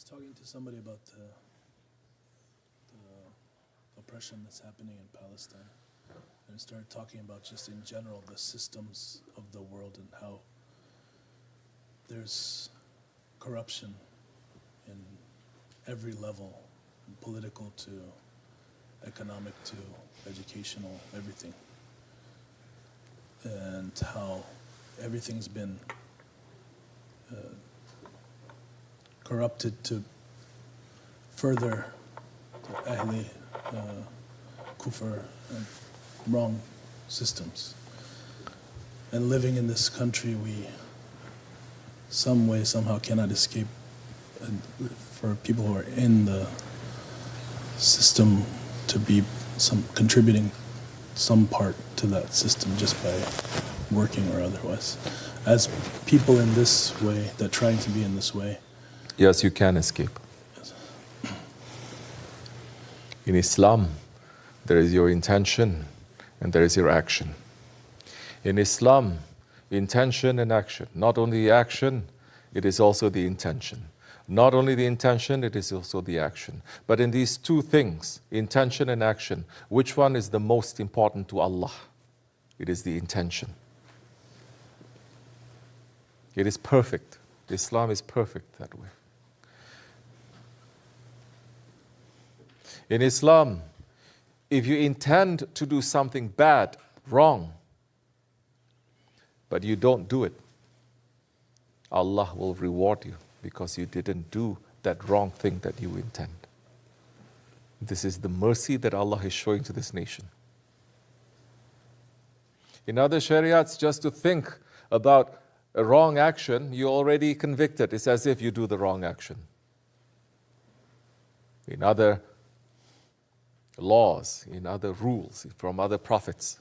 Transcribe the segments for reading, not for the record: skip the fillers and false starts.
talking to somebody about the oppression that's happening in Palestine, and I started talking about just in general the systems of the world and how there's corruption in every level, from political to economic to educational, everything, and how everything's been corrupted to further the ahli kufr and wrong systems. And living in this country, we some way, somehow cannot escape. And for people who are in the system to be contributing some part to that system just by working or otherwise. As people in this way, that trying to be in this way. Yes, you can escape. Yes. In Islam, there is your intention and there is your action. In Islam, intention and action. Not only the action, it is also the intention. Not only the intention, it is also the action. But in these two things, intention and action, which one is the most important to Allah? It is the intention. It is perfect. Islam is perfect that way. In Islam, if you intend to do something bad, wrong, but you don't do it, Allah will reward you because you didn't do that wrong thing that you intend. This is the mercy that Allah is showing to this nation. In other shariats, just to think about a wrong action, you're already convicted. It's as if you do the wrong action. In other laws, in other rules, from other prophets.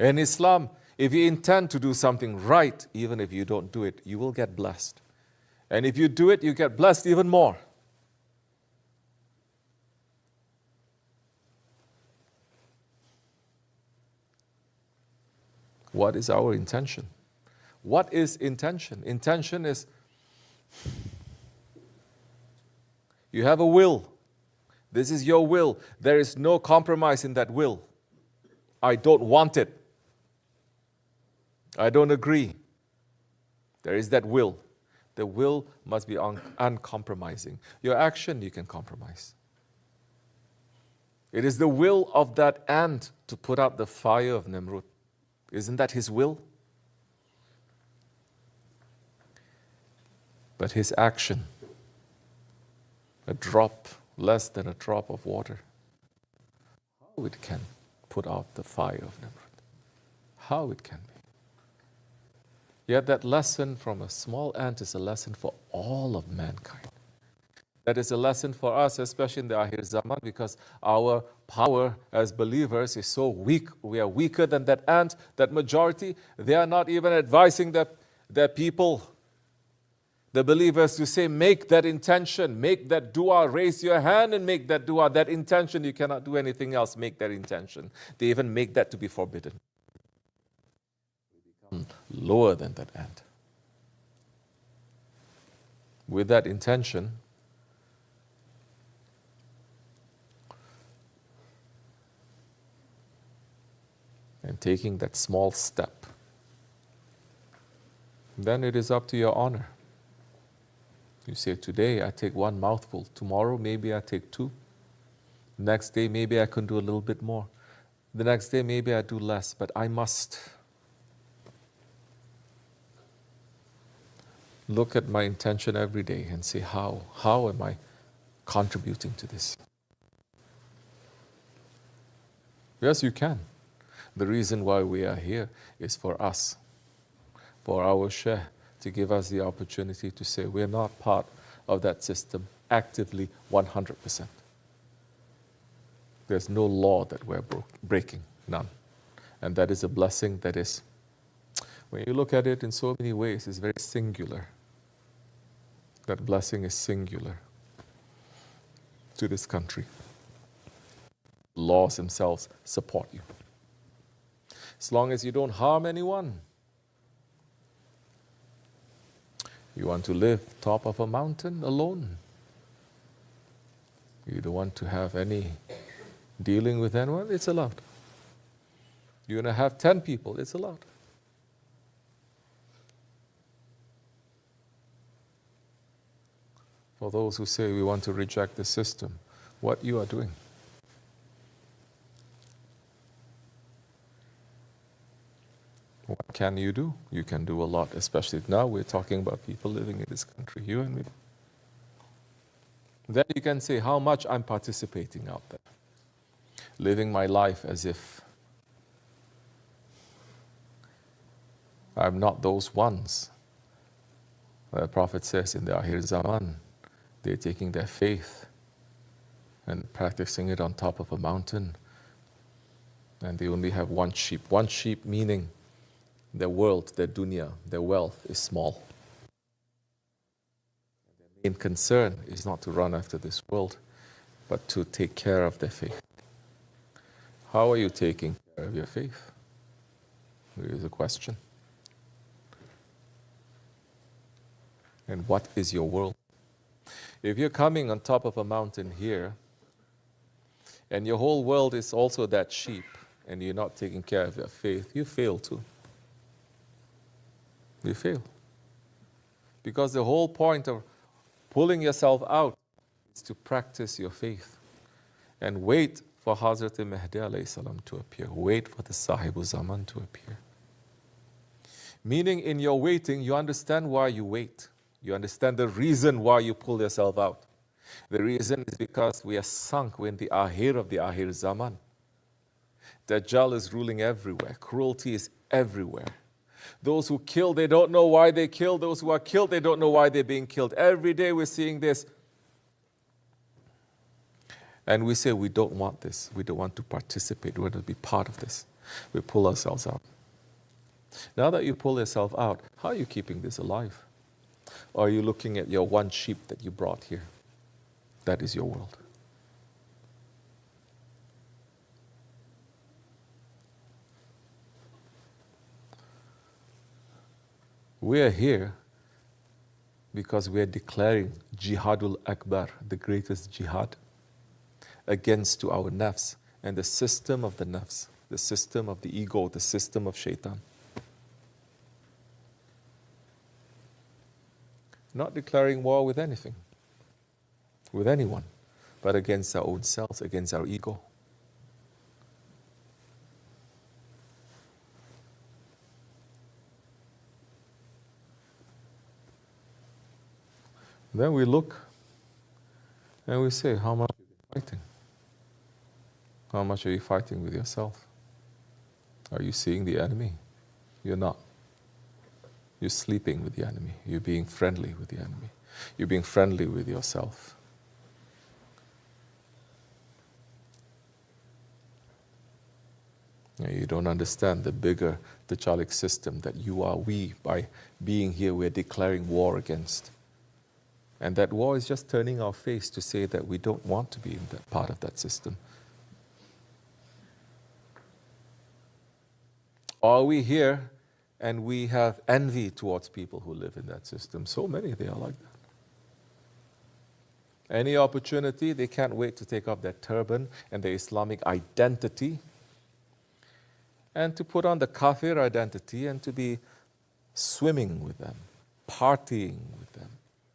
In Islam, if you intend to do something right, even if you don't do it, you will get blessed. And if you do it, you get blessed even more. What is our intention? What is intention? Intention is, you have a will. This is your will. There is no compromise in that will. I don't want it. I don't agree. There is that will. The will must be uncompromising. Your action, you can compromise. It is the will of that ant to put out the fire of Nimrud. Isn't that his will? But his action, a drop, less than a drop of water, how it can put out the fire of Nimrud? How it can be? Yet that lesson from a small ant is a lesson for all of mankind. That is a lesson for us, especially in the Akhir Zaman, because our power as believers is so weak. We are weaker than that ant, that majority. They are not even advising their people, the believers, to say, make that intention, make that dua, raise your hand and make that dua. That intention, you cannot do anything else, make that intention. They even make that to be forbidden. Lower than that ant. With that intention, and taking that small step, then it is up to your honor. You say, today I take one mouthful, tomorrow maybe I take two, next day maybe I can do a little bit more, the next day maybe I do less, but I must. Look at my intention every day and say, how am I contributing to this? Yes, you can. The reason why we are here is for us, for our Sheykh to give us the opportunity to say we're not part of that system actively 100%. There's no law that we're breaking, none. And that is a blessing that is, when you look at it in so many ways, it's very singular. That blessing is singular to this country. Laws themselves support you. As long as you don't harm anyone, You want to live top of a mountain alone. You don't want to have any dealing with anyone, it's allowed. You want to have 10 people, it's allowed. For those who say we want to reject the system, what you are doing. What can you do? You can do a lot, especially now we're talking about people living in this country, you and me. Then you can say how much I'm participating out there, living my life as if I'm not those ones. The Prophet says in the Akhir Zaman, they're taking their faith and practicing it on top of a mountain, and they only have one sheep. One sheep meaning their world, their dunya, their wealth is small. Their main concern is not to run after this world, but to take care of their faith. How are you taking care of your faith? There is a question. And what is your world? If you're coming on top of a mountain here, and your whole world is also that sheep, and you're not taking care of your faith, you fail too. You fail. Because the whole point of pulling yourself out is to practice your faith. And wait for Hazrat Mahdi alayhi salam to appear. Wait for the Sahibul Zaman to appear. Meaning in your waiting, you understand why you wait. You understand the reason why you pull yourself out. The reason is because we are sunk in the Ahir of the Ahir Zaman. Dajjal is ruling everywhere. Cruelty is everywhere. Those who kill, they don't know why they kill. Those who are killed, they don't know why they're being killed. Every day we're seeing this. And we say we don't want this. We don't want to participate. We want to be part of this. We pull ourselves out. Now that you pull yourself out, how are you keeping this alive? Or are you looking at your one sheep that you brought here? That is your world. We are here because we are declaring Jihadul Akbar, the greatest jihad, against to our nafs and the system of the nafs, the system of the ego, the system of shaitan. Not declaring war with anything, with anyone, but against our own selves, against our ego. Then we look and we say, how much are you fighting? How much are you fighting with yourself? Are you seeing the enemy? You're not. You're sleeping with the enemy. You're being friendly with the enemy. You're being friendly with yourself. You don't understand the bigger Tachalic system that we, by being here, we're declaring war against. And that war is just turning our face to say that we don't want to be in that part of that system. Or are we here and we have envy towards people who live in that system? So many, they are like that. Any opportunity, they can't wait to take off their turban and their Islamic identity and to put on the kafir identity and to be swimming with them, partying with them,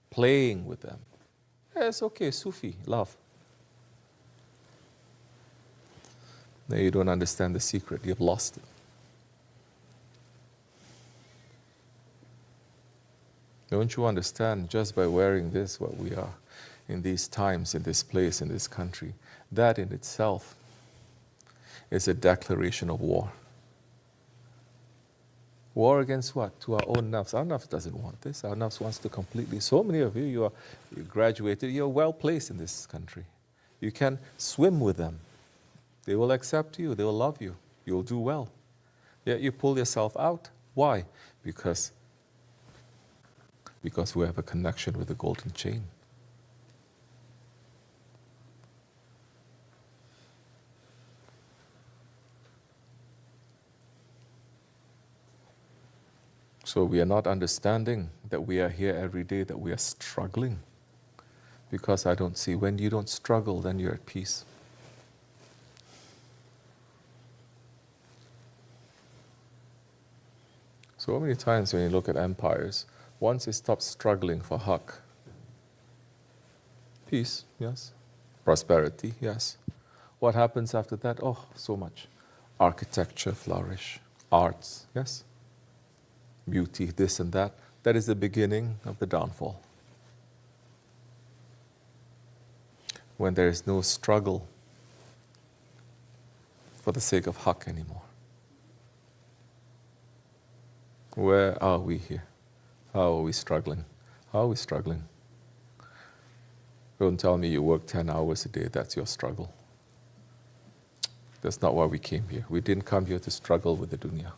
playing with them. Yeah, it's okay, Sufi, love. Now you don't understand the secret, you've lost it. Don't you understand, just by wearing this, what we are in these times, in this place, in this country, that in itself is a declaration of war. War against what? To our own nafs. Our nafs doesn't want this. Our nafs wants to completely. So many of you, you graduated, you're well placed in this country. You can swim with them. They will accept you. They will love you. You'll do well. Yet you pull yourself out. Why? Because we have a connection with the golden chain. So we are not understanding that we are here every day, that we are struggling? Because I don't see. When you don't struggle, then you're at peace. So many times when you look at empires, once they stop struggling for haqq, peace, yes. Prosperity, yes. What happens after that? Oh, so much. Architecture flourish, arts, yes. Beauty, this and that. That is the beginning of the downfall. When there is no struggle for the sake of haqq anymore. Where are we here? How are we struggling? How are we struggling? Don't tell me you work 10 hours a day, that's your struggle. That's not why we came here. We didn't come here to struggle with the dunya.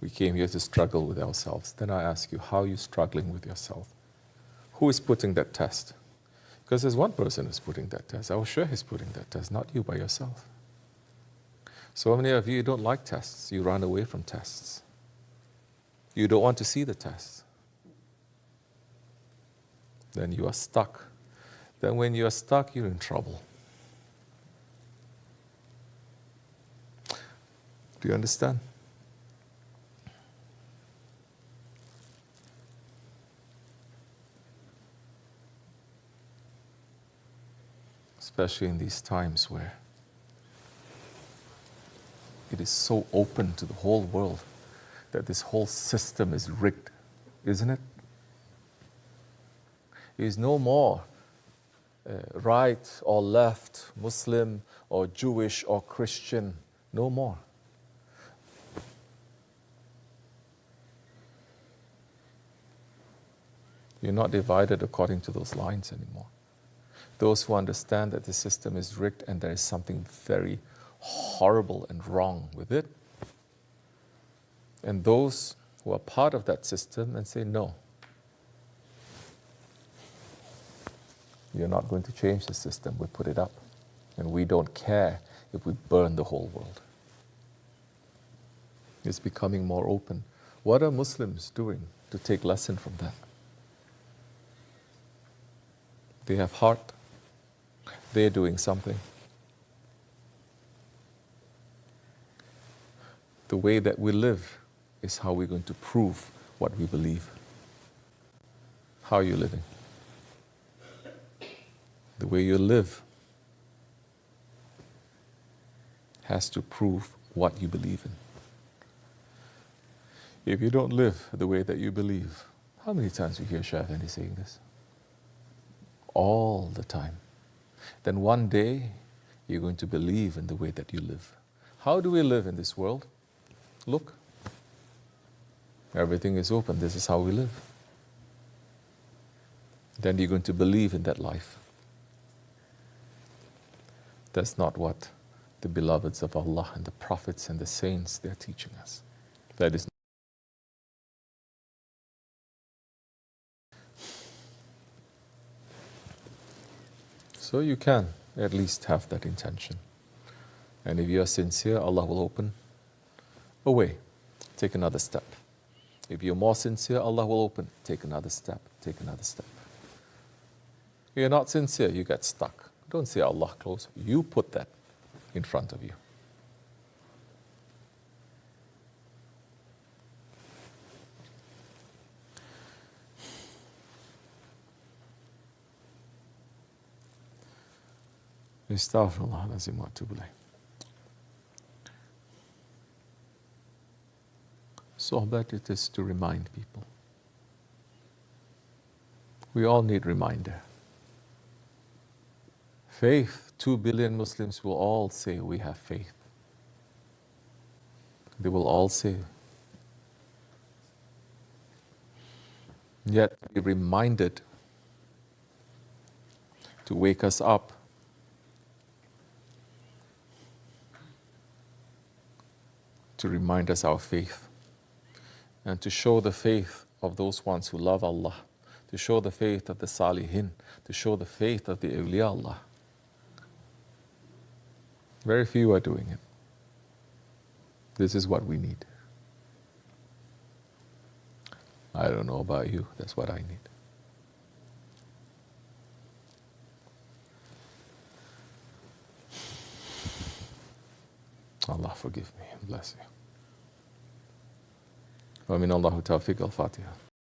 We came here to struggle with ourselves. Then I ask you, how are you struggling with yourself? Who is putting that test? Because there's one person who's putting that test. Our Sheykh is putting that test, not you by yourself. So many of you don't like tests. You run away from tests. You don't want to see the tests. Then you are stuck. Then when you are stuck, you're in trouble. Do you understand? Especially in these times where it is so open to the whole world that this whole system is rigged, isn't it? It is no more right or left, Muslim or Jewish or Christian, no more. You're not divided according to those lines anymore. Those who understand that the system is rigged and there is something very horrible and wrong with it, and those who are part of that system and say, no, you're not going to change the system, we put it up, and we don't care if we burn the whole world. It's becoming more open. What are Muslims doing to take lesson from that? They have heart. They're doing something. The way that we live is how we're going to prove what we believe. How are you living? The way you live has to prove what you believe in. If you don't live the way that you believe, how many times we hear Shaykh Efendi saying this? All the time. Then one day, you're going to believe in the way that you live. How do we live in this world? Look. Everything is open. This is how we live. Then you're going to believe in that life. That's not what the beloveds of Allah and the prophets and the saints, they're teaching us. That is. So you can at least have that intention. And if you are sincere, Allah will open a way. Take another step. If you're more sincere, Allah will open. Take another step. Take another step. If you're not sincere, you get stuck. Don't say Allah close. You put that in front of you. Astaghfirullah al-azim wa atubu ilayh. Sohbat, it is to remind people. We all need reminder. Faith, 2 billion Muslims will all say we have faith. They will all say. Yet be reminded to wake us up. To remind us our faith. And to show the faith of those ones who love Allah. To show the faith of the Salihin. To show the faith of the awliya Allah. Very few are doing it. This is what we need. I don't know about you, that's what I need. Allah forgive me and bless you. ومن الله توفيق الفاتحة.